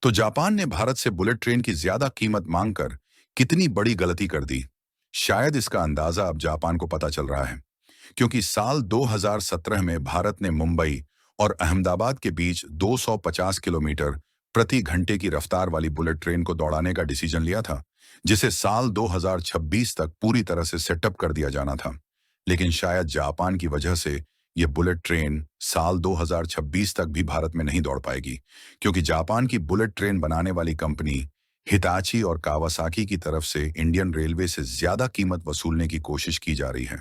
तो जापान ने भारत से बुलेट ट्रेन की ज्यादा कीमत मांगकर कितनी बड़ी गलती कर दी। शायद इसका अंदाजा अब जापान को पता चल रहा है, क्योंकि साल 2017 में भारत ने मुंबई और अहमदाबाद के बीच 250 किलोमीटर प्रति घंटे की रफ्तार वाली बुलेट ट्रेन को दौड़ाने का डिसीजन लिया था, जिसे साल 2026 तक पूरी तरह से सेटअप कर दिया जाना था। लेकिन शायद जापान की वजह से यह बुलेट ट्रेन साल 2026 तक भी भारत में नहीं दौड़ पाएगी, क्योंकि जापान की बुलेट ट्रेन बनाने वाली कंपनी हिताची और कावासाकी की तरफ से इंडियन रेलवे से ज्यादा कीमत वसूलने की कोशिश की जा रही है।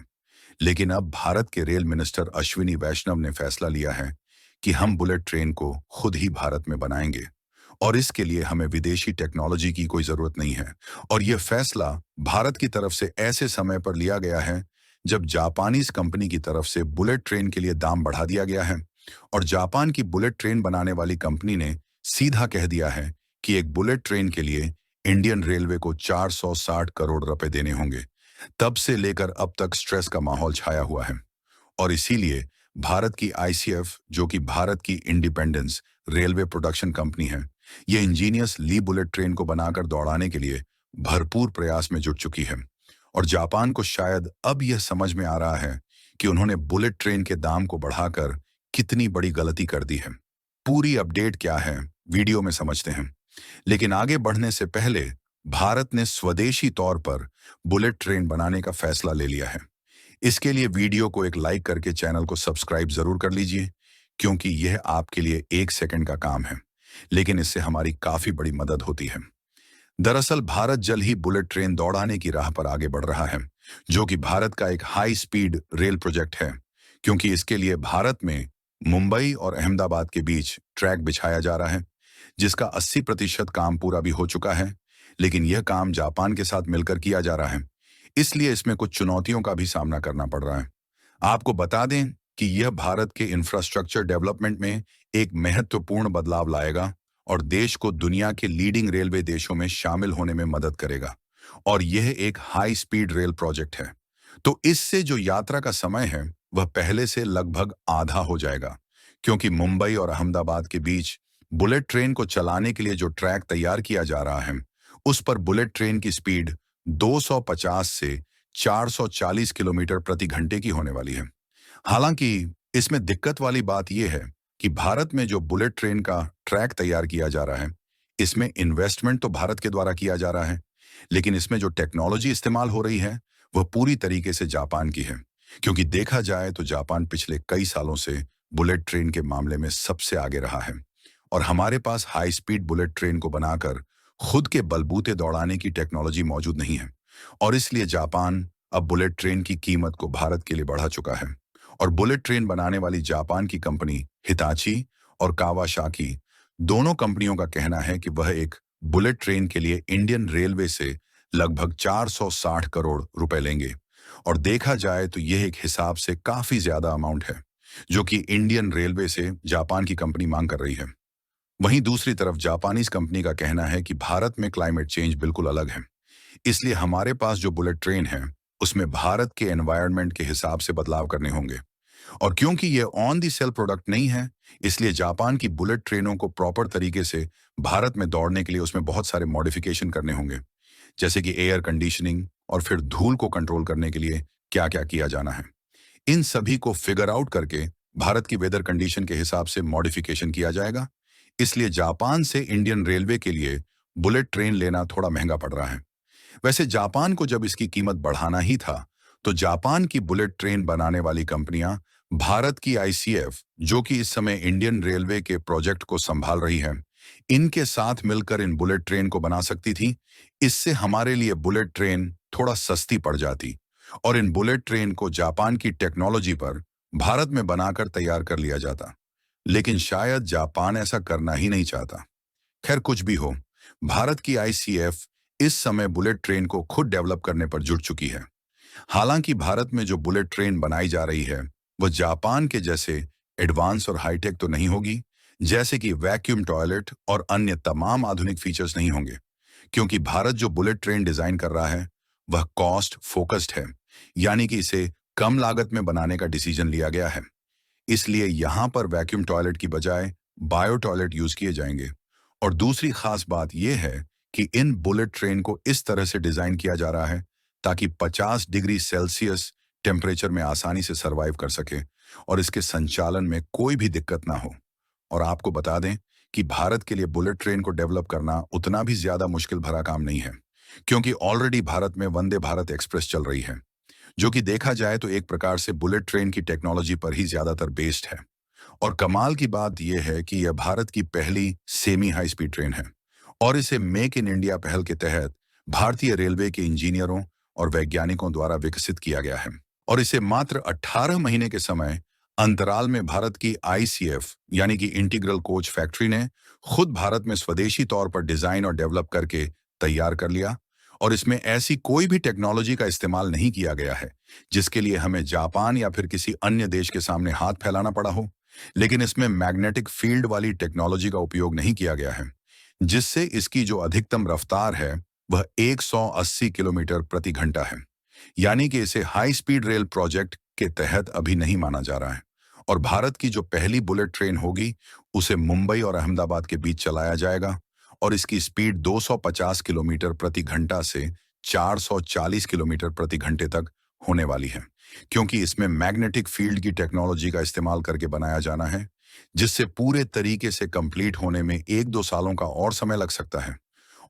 लेकिन अब भारत के रेल मिनिस्टर अश्विनी वैष्णव ने फैसला लिया है कि हम बुलेट ट्रेन को खुद ही भारत में बनाएंगे, और इसके लिए हमें विदेशी टेक्नोलॉजी की कोई जरूरत नहीं है। और यह फैसला भारत की तरफ से ऐसे समय पर लिया गया है जब जापानीज कंपनी की तरफ से बुलेट ट्रेन के लिए दाम बढ़ा दिया गया है, और जापान की बुलेट ट्रेन बनाने वाली कंपनी ने सीधा कह दिया है कि एक बुलेट ट्रेन के लिए इंडियन रेलवे को 460 करोड़ रुपए देने होंगे। तब से लेकर अब तक स्ट्रेस का माहौल छाया हुआ है, और इसीलिए भारत की आईसीएफ, जो कि भारत की इंडिपेंडेंस रेलवे प्रोडक्शन कंपनी है, ये इंजीनियस ली बुलेट ट्रेन को बनाकर दौड़ाने के लिए भरपूर प्रयास में जुट चुकी है। और जापान को शायद अब यह समझ में आ रहा है कि उन्होंने बुलेट ट्रेन के दाम को बढ़ाकर कितनी बड़ी गलती कर दी है। पूरी अपडेट क्या है, वीडियो में समझते हैं। लेकिन आगे बढ़ने से पहले भारत ने स्वदेशी तौर पर बुलेट ट्रेन बनाने का फैसला ले लिया है। इसके लिए वीडियो को एक लाइक करके चैनल को सब्सक्राइब जरूर कर लीजिए, क्योंकि यह आपके लिए 1 सेकंड का काम है, लेकिन इससे हमारी काफी बड़ी मदद होती है। दरअसल भारत जल्द ही बुलेट ट्रेन दौड़ाने की राह पर आगे बढ़ रहा है, जो कि भारत का एक हाई स्पीड रेल प्रोजेक्ट है, क्योंकि इसके लिए भारत में मुंबई और अहमदाबाद के बीच ट्रैक बिछाया जा रहा है, जिसका 80% काम पूरा भी हो चुका है। लेकिन यह काम जापान के साथ मिलकर किया जा रहा है, इसलिए इसमें कुछ चुनौतियों का भी सामना करना पड़ रहा है। आपको बता दें कि यह भारत के इंफ्रास्ट्रक्चर डेवलपमेंट में एक महत्वपूर्ण बदलाव लाएगा और देश को दुनिया के लीडिंग रेलवे देशों में शामिल होने में मदद करेगा। और यह एक हाई स्पीड रेल प्रोजेक्ट है, तो इससे जो यात्रा का समय है वह पहले से लगभग आधा हो जाएगा, क्योंकि मुंबई और अहमदाबाद के बीच बुलेट ट्रेन को चलाने के लिए जो ट्रैक तैयार किया जा रहा है, उस पर बुलेट ट्रेन की स्पीड 250 से 440 किलोमीटर प्रति घंटे की होने वाली है। हालांकि इसमें दिक्कत वाली बात यह है कि भारत में जो बुलेट ट्रेन का ट्रैक तैयार किया जा रहा है, इसमें इन्वेस्टमेंट तो भारत के द्वारा किया जा रहा है, लेकिन इसमें जो टेक्नोलॉजी इस्तेमाल हो रही है वह पूरी तरीके से जापान की है। क्योंकि देखा जाए तो जापान पिछले कई सालों से बुलेट ट्रेन के मामले में सबसे आगे रहा है, और हमारे पास हाई स्पीड बुलेट ट्रेन को बनाकर खुद के बलबूते दौड़ाने की टेक्नोलॉजी मौजूद नहीं है। और इसलिए जापान अब बुलेट ट्रेन की कीमत को भारत के लिए बढ़ा चुका है, और बुलेट ट्रेन बनाने वाली जापान की कंपनी हिताची और कावासाकी, दोनों कंपनियों का कहना है कि वह एक बुलेट ट्रेन के लिए इंडियन रेलवे से लगभग 460 करोड़ रुपए लेंगे। और देखा जाए तो यह एक हिसाब से काफी ज्यादा अमाउंट है, जो कि इंडियन रेलवे से जापान की कंपनी मांग कर रही है। वहीं दूसरी तरफ जापानीज कंपनी का कहना है कि भारत में क्लाइमेट चेंज बिल्कुल अलग है, इसलिए हमारे पास जो बुलेट ट्रेन है उसमें भारत के एनवायरनमेंट के हिसाब से बदलाव करने होंगे। और क्योंकि ये ऑन दी सेल प्रोडक्ट नहीं है, इसलिए जापान की बुलेट ट्रेनों को प्रॉपर तरीके से भारत में दौड़ने के लिए उसमें बहुत सारे मॉडिफिकेशन करने होंगे, जैसे कि एयर कंडीशनिंग और फिर धूल को कंट्रोल करने के लिए क्या क्या किया जाना है। इन सभी को फिगर आउट करके भारत की वेदर कंडीशन के हिसाब से मॉडिफिकेशन किया जाएगा। इसलिए जापान से इंडियन रेलवे के लिए बुलेट ट्रेन लेना थोड़ा महंगा पड़ रहा है। वैसे जापान को जब इसकी कीमत बढ़ाना ही था, तो जापान की बुलेट ट्रेन बनाने वाली कंपनियां भारत की आईसीएफ, जो कि इस समय इंडियन रेलवे के प्रोजेक्ट को संभाल रही है, इनके साथ मिलकर इन बुलेट ट्रेन को बना सकती थी। इससे हमारे लिए बुलेट ट्रेन थोड़ा सस्ती पड़ जाती, और इन बुलेट ट्रेन को जापान की टेक्नोलॉजी पर भारत में बनाकर तैयार कर लिया जाता। लेकिन शायद जापान ऐसा करना ही नहीं चाहता। खैर, कुछ भी हो, भारत की आईसीएफ इस समय बुलेट ट्रेन को खुद डेवलप करने पर जुट चुकी है। हालांकि भारत में जो बुलेट ट्रेन बनाई जा रही है वह जापान के जैसे एडवांस और हाईटेक तो नहीं होगी, जैसे कि वैक्यूम टॉयलेट और अन्य तमाम आधुनिक फीचर्स नहीं होंगे, क्योंकि भारत जो बुलेट ट्रेन डिजाइन कर रहा है वह कॉस्ट फोकस्ड है, यानी कि इसे कम लागत में बनाने का डिसीजन लिया गया है। इसलिए यहां पर वैक्यूम टॉयलेट की बजाय बायो टॉयलेट यूज किए जाएंगे, और दूसरी खास बात यह है कि इन बुलेट ट्रेन को इस तरह से डिजाइन किया जा रहा है ताकि 50 डिग्री सेल्सियस टेम्परेचर में आसानी से सरवाइव कर सके और इसके संचालन में कोई भी दिक्कत ना हो। और आपको बता दें कि भारत के लिए बुलेट ट्रेन को डेवलप करना उतना भी ज्यादा मुश्किल भरा काम नहीं है, क्योंकि ऑलरेडी भारत में वंदे भारत एक्सप्रेस चल रही है, जो कि देखा जाए तो एक प्रकार से बुलेट ट्रेन की टेक्नोलॉजी पर ही ज्यादातर बेस्ड है। और कमाल की बात यह है कि यह भारत की पहली सेमी हाई स्पीड ट्रेन है और इसे मेक इन इंडिया पहल के तहत भारतीय रेलवे के इंजीनियरों और वैज्ञानिकों द्वारा विकसित किया गया है। और इसे मात्र 18 महीने के समय अंतराल में भारत की आईसीएफ यानी कि इंटीग्रल कोच फैक्ट्री ने खुद भारत में स्वदेशी तौर पर डिजाइन और डेवलप करके तैयार कर लिया। और इसमें ऐसी कोई भी टेक्नोलॉजी का इस्तेमाल नहीं किया गया है जिसके लिए हमें जापान या फिर किसी अन्य देश के सामने हाथ फैलाना पड़ा हो। लेकिन इसमें मैग्नेटिक फील्ड वाली टेक्नोलॉजी का उपयोग नहीं किया गया है, जिससे इसकी जो अधिकतम रफ्तार है वह 180 किलोमीटर प्रति घंटा है। यानी कि इसे हाई स्पीड रेल प्रोजेक्ट के तहत अभी नहीं माना जा रहा है। और भारत की जो पहली बुलेट ट्रेन होगी उसे मुंबई और अहमदाबाद के बीच चलाया जाएगा और इसकी स्पीड 250 किलोमीटर प्रति घंटा से 440 किलोमीटर प्रति घंटे तक होने वाली है, क्योंकि इसमें मैग्नेटिक फील्ड की टेक्नोलॉजी का इस्तेमाल करके बनाया जाना है, जिससे पूरे तरीके से कंप्लीट होने में 1-2 सालों का और समय लग सकता है।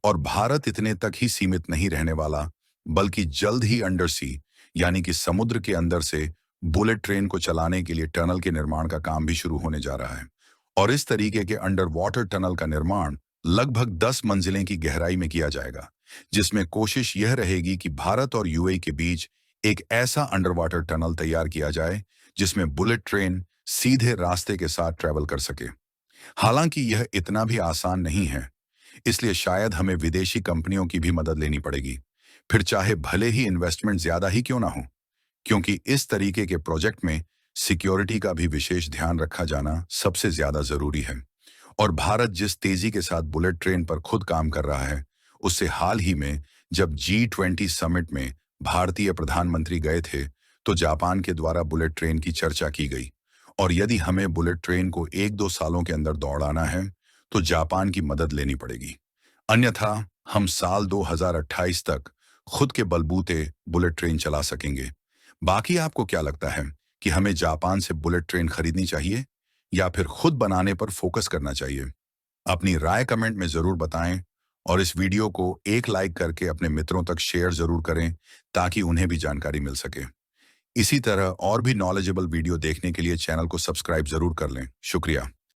और भारत इतने तक ही सीमित नहीं रहने वाला, बल्कि जल्द ही अंडर सी यानी कि समुद्र के अंदर से बुलेट ट्रेन को चलाने के लिए टनल के निर्माण का काम भी शुरू होने जा रहा है। और इस तरीके के अंडर वाटर टनल का निर्माण लगभग 10 मंजिलें की गहराई में किया जाएगा, जिसमें कोशिश यह रहेगी कि भारत और यूएई के बीच एक ऐसा अंडर वाटर टनल तैयार किया जाए जिसमें बुलेट ट्रेन सीधे रास्ते के साथ ट्रेवल कर सके। हालांकि यह इतना भी आसान नहीं है, इसलिए शायद हमें विदेशी कंपनियों की भी मदद लेनी पड़ेगी, फिर चाहे भले ही इन्वेस्टमेंट ज्यादा ही क्यों ना हो, क्योंकि इस तरीके के प्रोजेक्ट में सिक्योरिटी का भी विशेष ध्यान रखा जाना सबसे ज्यादा जरूरी है। और भारत जिस तेजी के साथ बुलेट ट्रेन पर खुद काम कर रहा है, उससे हाल ही में जब G20 समिट में भारतीय प्रधानमंत्री गए थे तो जापान के द्वारा बुलेट ट्रेन की चर्चा की गई। और यदि हमें बुलेट ट्रेन को 1-2 सालों के अंदर दौड़ाना है तो जापान की मदद लेनी पड़ेगी, अन्यथा हम साल 2028 तक खुद के बलबूते बुलेट ट्रेन चला सकेंगे। बाकी आपको क्या लगता है कि हमें जापान से बुलेट ट्रेन खरीदनी चाहिए या फिर खुद बनाने पर फोकस करना चाहिए? अपनी राय कमेंट में जरूर बताएं और इस वीडियो को एक लाइक करके अपने मित्रों तक शेयर जरूर करें ताकि उन्हें भी जानकारी मिल सके। इसी तरह और भी नॉलेजेबल वीडियो देखने के लिए चैनल को सब्सक्राइब जरूर कर लें। शुक्रिया।